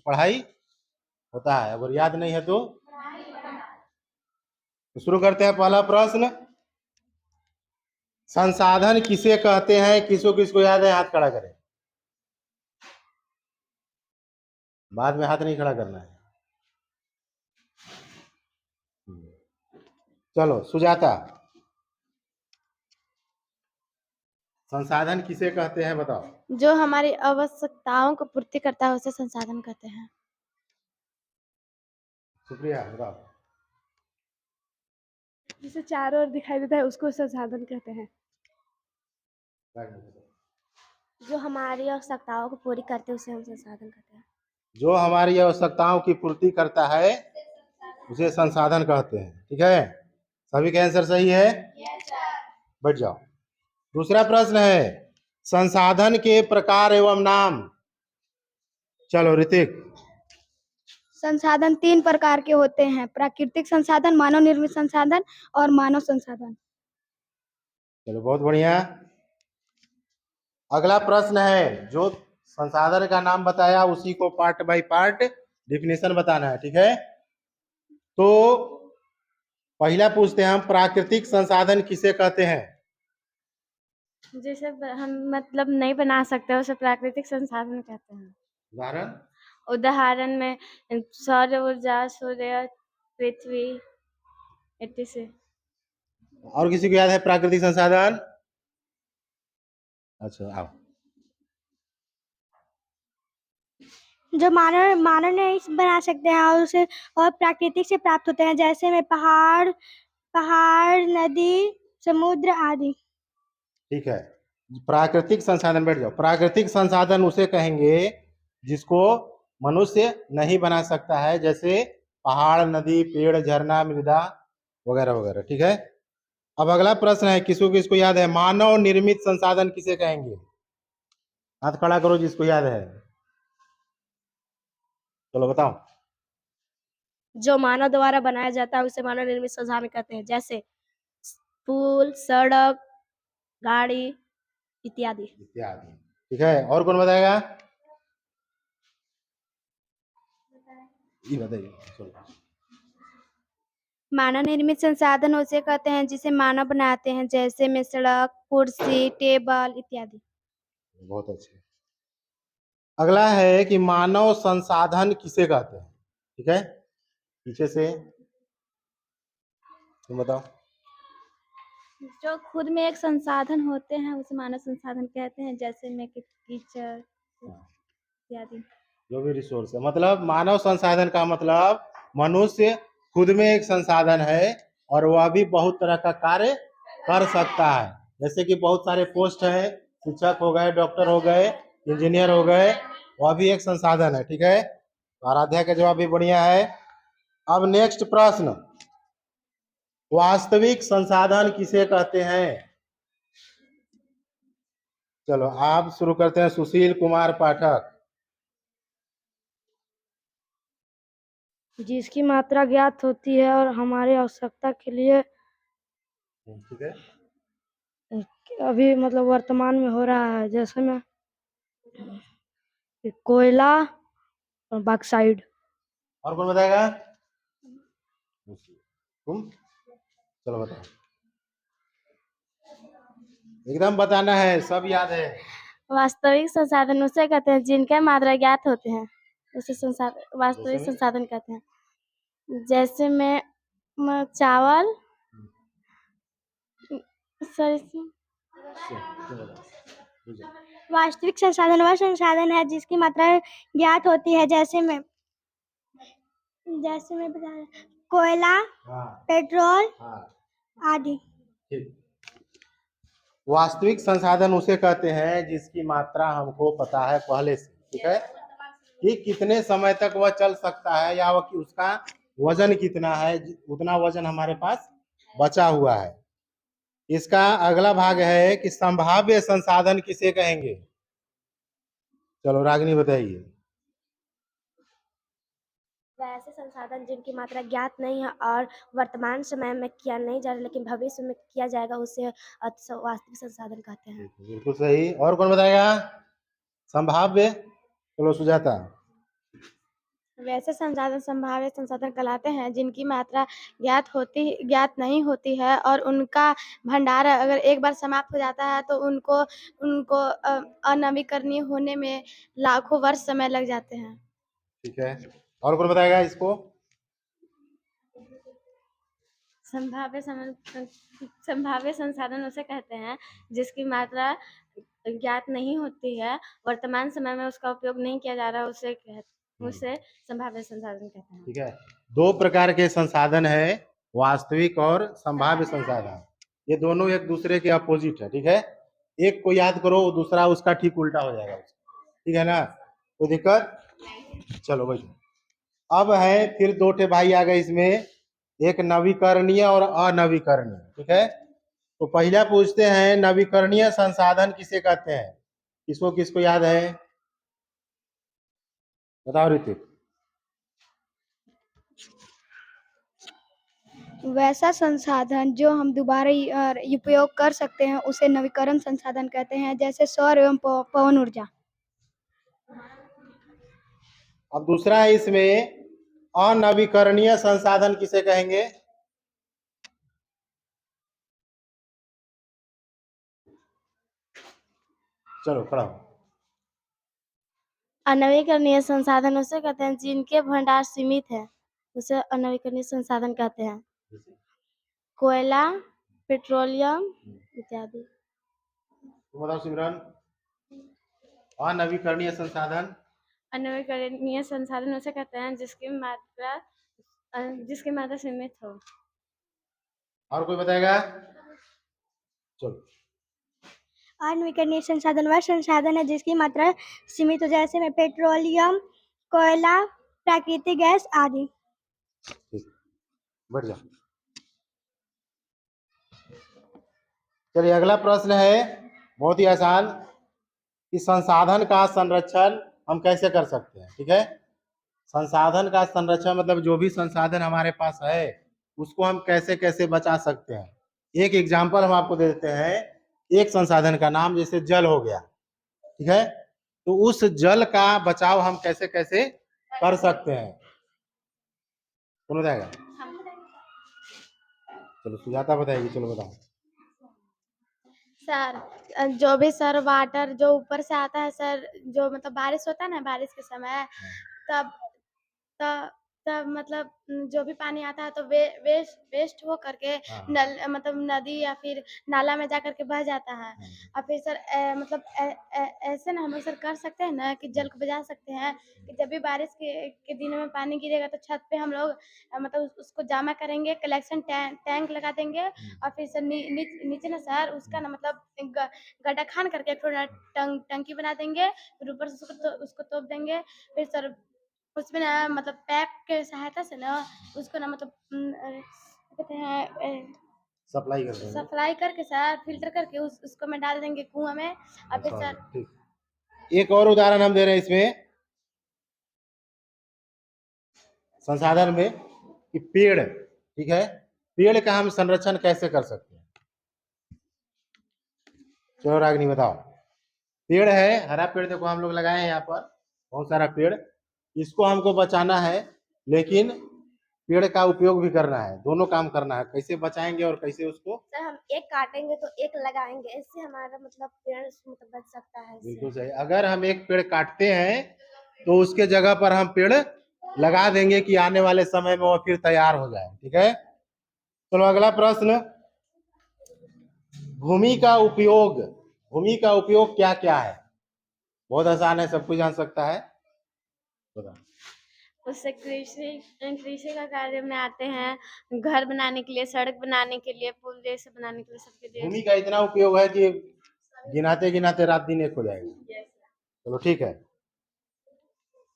पढ़ाई होता है। अगर याद नहीं है तो शुरू करते हैं। पहला प्रश्न, संसाधन किसे कहते हैं? किसको किसको याद है हाथ खड़ा करें, बाद में हाथ नहीं खड़ा करना है। चलो सुजाता, संसाधन किसे कहते हैं बताओ। जो हमारी आवश्यकताओं को पूर्ति करता है उसे संसाधन कहते हैं। शुक्रिया, बताओ। जिसे चारों ओर दिखाई देता है उसको संसाधन कहते हैं। जो हमारी आवश्यकताओं को पूरी करते हैं उसे हम संसाधन कहते हैं। जो हमारी आवश्यकताओं की पूर्ति करता है उसे संसाधन कहते हैं। ठीक है, सभी का आंसर सही है। बैठ जाओ। दूसरा प्रश्न है, संसाधन के प्रकार एवं नाम। चलो ऋतिक। संसाधन 3 प्रकार के होते हैं, प्राकृतिक संसाधन, मानव निर्मित संसाधन और मानव संसाधन। चलो बहुत बढ़िया। अगला प्रश्न है, जो संसाधन का नाम बताया उसी को पार्ट बाय पार्ट डिफिनेशन बताना है। ठीक है, तो पहला पूछते हैं हम, प्राकृतिक संसाधन किसे कहते हैं? जैसे हम मतलब नहीं बना सकते उसे प्राकृतिक संसाधन कहते हैं। उदाहरण? उदाहरण में सौर ऊर्जा, सूर्य, पृथ्वी, etc। और किसी को याद है प्राकृतिक संसाधन? अच्छा आओ। जो मानव नहीं बना सकते हैं और उसे और प्राकृतिक से प्राप्त होते हैं, जैसे में पहाड़, नदी, समुद्र आदि। ठीक है, प्राकृतिक संसाधन, बैठ जाओ। प्राकृतिक संसाधन उसे कहेंगे जिसको मनुष्य नहीं बना सकता है, जैसे पहाड़, नदी, पेड़, झरना, मृदा वगैरह वगैरह। ठीक है, अब अगला प्रश्न है, किसको याद है, मानव निर्मित संसाधन किसे कहेंगे? हाथ खड़ा करो जिसको याद है। चलो बताओ। जो मानव द्वारा बनाया जाता है उसे मानव निर्मित संसाधन कहते हैं, जैसे पुल, सड़क, गाड़ी इत्यादि। इत्यादि। ठीक है, और कौन बताएगा? ये बताइए। चलो। मानव निर्मित संसाधन उसे कहते हैं जिसे मानव बनाते हैं, जैसे में सड़क, कुर्सी, टेबल इत्यादि। बहुत अच्छे। अगला है कि मानव संसाधन किसे कहते हैं? ठीक है, पीछे से तुम बताओ। जो खुद में एक संसाधन होते हैं उसे मानव संसाधन कहते हैं, जैसे में कीचड़ इत्यादि। जो भी रिसोर्स है, मतलब मानव संसाधन का मतलब मनुष्य खुद में एक संसाधन है और वह भी बहुत तरह का कार्य कर सकता है। जैसे कि बहुत सारे पोस्ट है, शिक्षक हो गए, डॉक्टर हो गए, इंजीनियर हो गए, वह भी एक संसाधन है। ठीक है, आराध्या का जवाब भी बढ़िया है। अब नेक्स्ट प्रश्न, वास्तविक संसाधन किसे कहते हैं? चलो आप शुरू करते हैं, सुशील कुमार पाठक। जिसकी मात्रा ज्ञात होती है और हमारी आवश्यकता के लिए ठीक है, अभी मतलब वर्तमान में हो रहा है, जैसे में कोयला और बॉक्साइट। और कौन बताएगा? तुम चलो बताओ, एकदम बताना है, सब याद है। वास्तविक संसाधन उसे कहते हैं जिनके मात्रा ज्ञात होते हैं, उसे संसाधन वास्तविक संसाधन कहते हैं। जैसे में चावल, वास्तविक संसाधन वह संसाधन है जिसकी मात्रा ज्ञात होती है, जैसे में बता रहे कोयला, पेट्रोल आदि। ठीक, वास्तविक संसाधन उसे कहते हैं जिसकी मात्रा हमको पता है पहले से। ठीक है, कि कितने समय तक वह चल सकता है या वह कि उसका वजन कितना है, उतना वजन हमारे पास बचा हुआ है। इसका अगला भाग है कि संभाव्य संसाधन किसे कहेंगे? चलो रागिनी बताइए। वैसे संसाधन जिनकी मात्रा ज्ञात नहीं है और वर्तमान समय में किया नहीं जा रहा लेकिन भविष्य में किया जाएगा, उसे वास्तविक संसाधन कहते हैं। बिल्कुल सही। और कौन बताएगा? संभाव्य। चलो सुजाता। वैसे संसाधन संभाव्य संसाधन कहलाते हैं जिनकी मात्रा ज्ञात नहीं होती है और उनका भंडार अगर एक बार समाप्त हो जाता है तो उनको उनको अनवीकरणीय होने में लाखों वर्ष समय लग जाते हैं। ठीक है, और कौन बताएगा इसको? संभाव्य संसाधन उसे कहते हैं जिसकी मात्रा ज्ञात नहीं होती है, वर्तमान समय में उसका उपयोग नहीं किया जा रहा, उसे संभाव्य संसाधन कहते हैं। ठीक है, दो प्रकार के संसाधन है, वास्तविक और संभाव्य संसाधन। ये दोनों एक दूसरे के अपोजिट है। ठीक है, एक को याद करो, दूसरा उसका ठीक उल्टा हो जाएगा। ठीक है ना, कोई दिक्कत? चलो बैठो। अब है फिर दो ठे भाई आ गए इसमें, एक नवीकरणीय और अनवीकरणीय। ठीक है, तो पहला पूछते हैं नवीकरणीय संसाधन किसे कहते हैं? किसको किसको याद है? बताओ ऋतिक। वैसा संसाधन जो हम दोबारा उपयोग कर सकते हैं उसे नवीकरण संसाधन कहते हैं, जैसे सौर एवं पवन ऊर्जा। अब दूसरा है इसमें अनवीकरणीय संसाधन किसे कहेंगे? चलो खड़ा हो। अनवीकरणीय संसाधन उसे कहते हैं जिनके भंडार सीमित है, उसे अनवीकरणीय संसाधन कहते हैं। कोयला, पेट्रोलियम इत्यादि। तुम बताओ सिमरन। अनवीकरणीय संसाधन? अनवीकरणीय संसाधन उसे कहते हैं जिसकी मात्रा सीमित हो। और कोई बताएगा? चलो। अनवीकरणीय संसाधन वह संसाधन है जिसकी मात्रा सीमित हो, जैसे में पेट्रोलियम, कोयला, प्राकृतिक गैस आदि। बैठ जाओ। चलिए अगला प्रश्न है, बहुत ही आसान, कि संसाधन का संरक्षण हम कैसे कर सकते हैं? ठीक है, संसाधन का संरक्षण मतलब जो भी संसाधन हमारे पास है उसको हम कैसे कैसे बचा सकते हैं। एक एग्जाम्पल हम आपको दे देते हैं, एक संसाधन का नाम जैसे जल हो गया। ठीक है, तो उस जल का बचाव हम कैसे कैसे कर सकते हैं? कौन बताएगा? चलो सुजाता बताएगी। चलो बताओ। सर, जो भी सर वाटर जो ऊपर से आता है सर, जो मतलब बारिश होता है ना, बारिश के समय तब तब तब मतलब जो भी पानी आता है तो वेस्ट हो करके मतलब नदी या फिर नाला में जा करके बह जाता है। और फिर सर मतलब ऐसे ना हम लोग सर कर सकते हैं ना कि जल को बचा सकते हैं कि जब भी बारिश के दिनों में पानी गिरेगा तो छत पे हम लोग मतलब उसको जमा करेंगे, कलेक्शन टैंक लगा देंगे और फिर सर नीचे ना सर उसका ना मतलब गड्ढा खान करके थोड़ा टंकी बना देंगे, फिर ऊपर से उसको तोप देंगे। फिर सर उसमें ना मतलब पैप के सहायता से ना उसको ना मतलब कहते हैं सप्लाई करके सर फिल्टर करके उसको में डाल देंगे कुआं में। और फिर सर ठीक, एक और उदाहरण हम दे रहे हैं इसमें संसाधन में, कि पेड़। ठीक है, पेड़ का हम संरक्षण कैसे कर सकते हैं? चलो रागिनी बताओ। पेड़ है, हरा पेड़ देखो हम लोग लगाए हैं यहाँ पर बहुत सारा पेड़, इसको हमको बचाना है लेकिन पेड़ का उपयोग भी करना है, दोनों काम करना है। कैसे बचाएंगे और कैसे उसको? सर हम एक काटेंगे तो एक लगाएंगे, इससे हमारा मतलब पेड़ मतलब बच सकता है। बिल्कुल सही। अगर हम एक पेड़ काटते हैं तो उसके जगह पर हम पेड़ लगा देंगे कि आने वाले समय में वो फिर तैयार हो जाए। ठीक है, चलो अगला प्रश्न, भूमि का उपयोग। भूमि का उपयोग क्या क्या है? बहुत आसान है, सब कुछ जान सकता है। बताओ। उससे कृषि का कार्य में आते हैं, घर बनाने के लिए, सड़क बनाने के लिए, पुल जैसे बनाने के लिए, सबके लिए। भूमि का इतना उपयोग है कि गिनाते गिनाते रात दिन एक हो जाएगा। चलो ठीक है,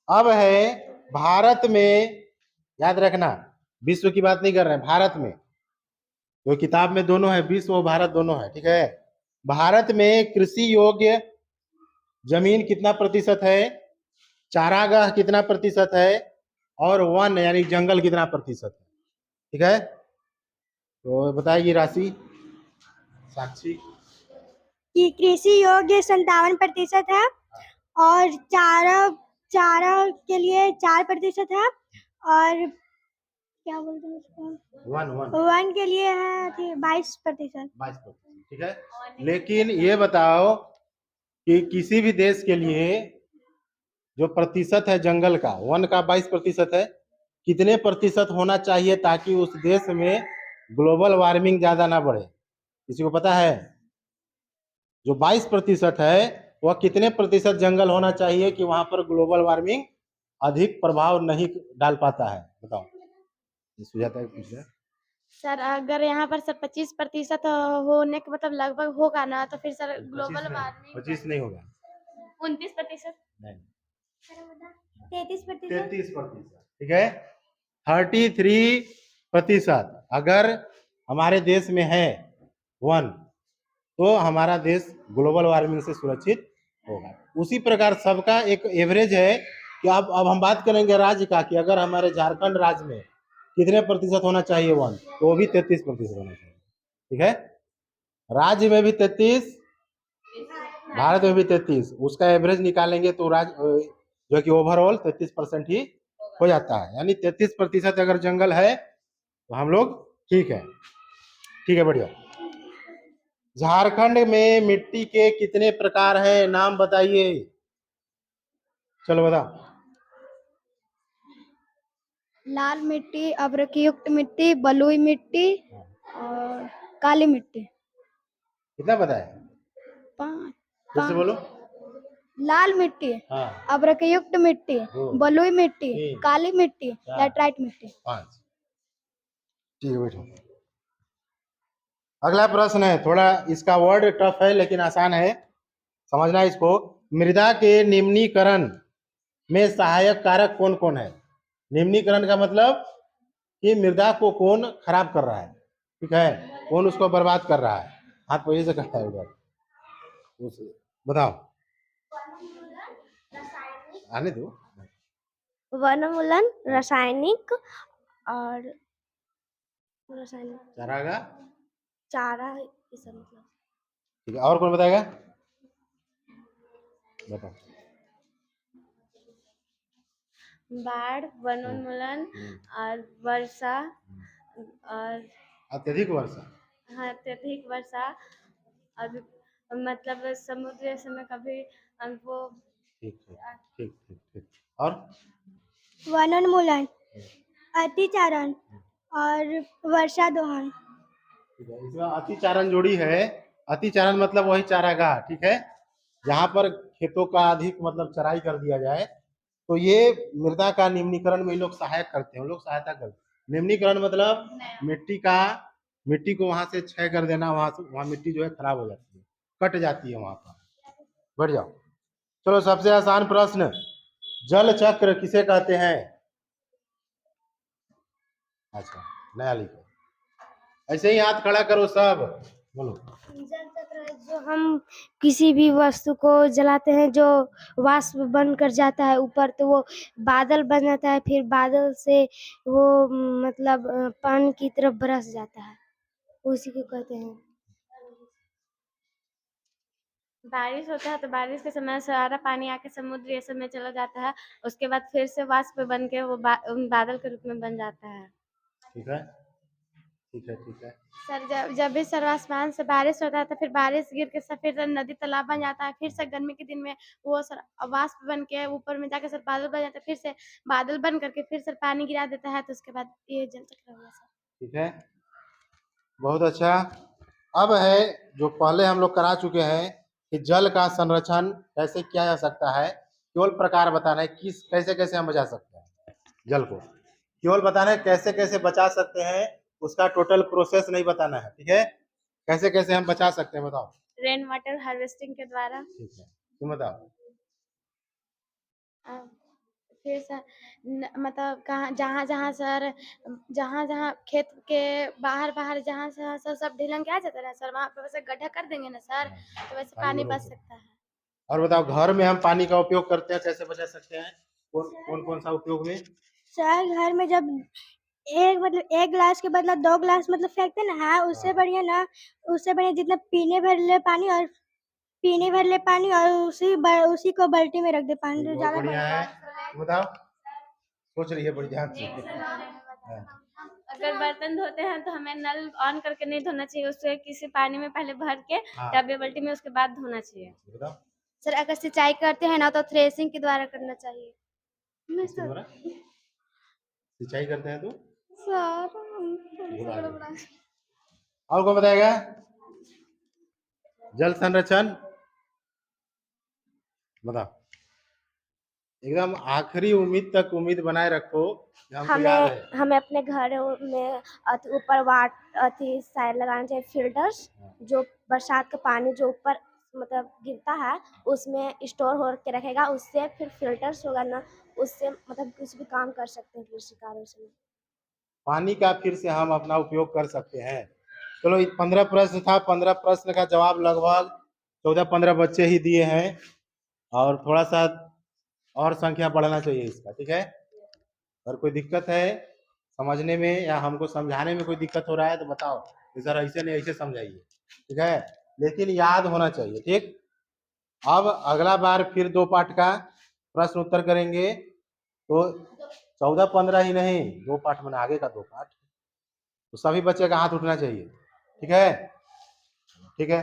अब है भारत में, याद रखना विश्व की बात नहीं कर रहे हैं, भारत में। जो किताब में दोनों है, विश्व और भारत दोनों है। ठीक है, भारत में कृषि योग्य जमीन कितना प्रतिशत है, चारागाह कितना प्रतिशत है, और वन यानी जंगल कितना प्रतिशत है? ठीक है, तो बताएगी राशि। साक्षी। कि कृषि योग्य 57% है और चारा के लिए 4% है, और क्या बोलते हैं उसको, वन वन वन के लिए है 22%। 22%, ठीक है। लेकिन ये बताओ कि किसी भी देश के लिए जो प्रतिशत है जंगल का, वन का 22% है, कितने प्रतिशत होना चाहिए ताकि उस देश में ग्लोबल वार्मिंग ज्यादा ना बढ़े? किसी को पता है? जो 22% है वह कितने प्रतिशत जंगल होना चाहिए कि वहां पर ग्लोबल वार्मिंग अधिक प्रभाव नहीं डाल पाता है? बताओ। सुजाता है, पूछ रहा है। सर अगर यहाँ पर सर 25% होने के मतलब लगभग होगा ना, तो फिर सर ग्लोबल वार्मिंग 25 नहीं होगा, 29%। नहीं, 33%। 33%, ठीक है। 33% अगर हमारे देश में है वन, तो हमारा देश ग्लोबल वार्मिंग से सुरक्षित होगा। उसी प्रकार सबका एक एवरेज है कि अब हम बात करेंगे राज्य का, कि अगर हमारे झारखंड राज्य में कितने प्रतिशत होना चाहिए वन, तो वो भी 33% होना चाहिए, ठीक है। राज्य में भी 33, भारत में भी 33, उसका एवरेज निकालेंगे तो राज्य जो कि ओवरऑल 33% ही हो जाता है। यानी 33% अगर जंगल है तो हम लोग ठीक है, ठीक है, बढ़िया। झारखंड में मिट्टी के कितने प्रकार हैं, नाम बताइए। चलो बताओ। लाल मिट्टी, अभ्रकयुक्त मिट्टी, बलुई मिट्टी और काली मिट्टी। कितना बताया? पाँच। फिर से बोलो। लाल मिट्टी, हाँ, अभ्रकयुक्त मिट्टी, दो, बलुई मिट्टी, तीन, काली मिट्टी, चार, लैटराइट मिट्टी। 5, ठीक है, बैठो। अगला प्रश्न है, थोड़ा इसका वर्ड टफ है लेकिन आसान है, समझना इसको। मृदा के निम्नीकरण में सहायक कारक कौन कौन है? निम्नीकरण का मतलब कि मृदा को कौन खराब कर रहा है, ठीक है, कौन उसको बर्बाद कर रहा है। हाथ पहले से करता है उधर, बताओ, आने दो। वनोन्मूलन, रासायनिक और चारागा, चारा, ये सब मतलब। ठीक है, और कौन बताएगा? बताओ। बाढ़, वनोन्मूलन और वर्षा और अत्यधिक वर्षा, हाँ अत्यधिक वर्षा और मतलब समुद्र में कभी वो ठीक है, ठीक ठीक ठीक। और वनोन्मूलन, अतिचारण और वर्षा दोहन। ठीक है, इसमें अतिचारण जोड़ी है। अतिचारण मतलब वही चारागाह, ठीक है, जहां पर खेतों का अधिक मतलब चराई कर दिया जाए, तो ये मृदा का निम्नीकरण में लोग सहायक करते हैं, लोग सहायता करते हैं। निम्नीकरण मतलब मिट्टी को वहां से क्षय कर देना, वहां मिट्टी जो है खराब हो जाती है, कट जाती है वहां पर। बढ़ जाओ। चलो, सबसे आसान प्रश्न, जल चक्र किसे कहते हैं? अच्छा, नया लिखो, ऐसे ही हाथ खड़ा करो सब, बोलो। जल चक्र जो हम किसी भी वस्तु को जलाते हैं, जो वाष्प बनकर जाता है ऊपर, तो वो बादल बन जाता है, फिर बादल से वो मतलब पानी की तरफ बरस जाता है, उसी को कहते हैं। बारिश होता है तो बारिश के समय सारा पानी आके समुद्र ये सब में चला जाता है, उसके बाद फिर से वाष्प बन के वो बादल के रूप में बन जाता है। ठीक है, ठीक है, ठीक है। सर जब भी सर आसमान से बारिश होता है तो फिर बारिश गिर के सर फिर नदी तालाब बन जाता है, फिर से गर्मी के दिन में वो सर वाष्प बन के ऊपर में जाके सर बादल बन जाता है, फिर से बादल बन करके फिर सर पानी गिरा देता है, तो उसके बाद ये जल चक्र हुआ सर। ठीक है, बहुत अच्छा। अब है जो पहले हम लोग करा चुके हैं कि जल का संरक्षण कैसे किया जा सकता है, केवल प्रकार बताना है, किस कैसे कैसे हम बचा सकते हैं जल को, केवल बताना है कैसे कैसे बचा सकते हैं, उसका टोटल प्रोसेस नहीं बताना है, ठीक है। कैसे कैसे हम बचा सकते हैं, बताओ। रेन वाटर हार्वेस्टिंग के द्वारा। ठीक है, तुम बताओ। फिर सर मतलब कहाँ जहाँ जहाँ सर जहाँ जहाँ खेत के बाहर जहाँ से सर सब ढिलन के आ जाता है ना सर, वहाँ पे वैसे गड्ढा कर देंगे ना सर, तो वैसे पानी बच सकता है। और बताओ, घर में हम पानी का उपयोग करते हैं, कैसे बचा सकते हैं, कौन कौन सा उपयोग में? सर घर में जब एक गिलास के बदला 2 गिलास मतलब फेंकते ना है, उससे बढ़िया जितना पीने भर ले पानी और उसी को बाल्टी में रख दे पानी, तो बहुत ज्यादा बढ़िया है। बताओ, सोच रही है बड़ी ध्यान से। हाँ, अगर बर्तन धोते हैं तो हमें नल ऑन करके नहीं धोना चाहिए, उसे किसी पानी में पहले भर के हाँ, टब या बाल्टी में उसके बाद धोना चाहिए। बताओ सर अगर सिंचाई करते हैं ना तो थ्रेसिंग के द्वारा करना चाहिए। किसके द्वारा सिंचाई करते हैं तो सर और कौन बताएगा? जल संरक्षण बताओ, एकदम आखिरी उम्मीद तक उम्मीद बनाए रखो कि हमको याद है। हमें अपने घरों में ऊपर साइड लगाना चाहिए फिल्टर्स, जो बरसात का पानी जो ऊपर मतलब गिरता है उसमें स्टोर हो के रखेगा, उससे फिर फिल्टर्स होगा ना, उससे मतलब कुछ भी काम कर सकते हैं कृषि कार्यों से। पानी का फिर से हम अपना उपयोग कर सकते हैं। चलो 15 प्रश्न था, 15 प्रश्न का जवाब लगभग 14-15 बच्चे ही दिए हैं, और थोड़ा सा और संख्या बढ़ना चाहिए इसका, ठीक है। अगर कोई दिक्कत है समझने में या हमको समझाने में कोई दिक्कत हो रहा है तो बताओ, सर ऐसे नहीं ऐसे समझाइए, ठीक है, लेकिन याद होना चाहिए, ठीक। अब अगला बार फिर 2 पार्ट का प्रश्न उत्तर करेंगे, तो 14-15 ही नहीं, 2 पार्ट में आगे का 2 पार्ट, तो सभी बच्चे का हाथ उठना चाहिए, ठीक है, ठीक है।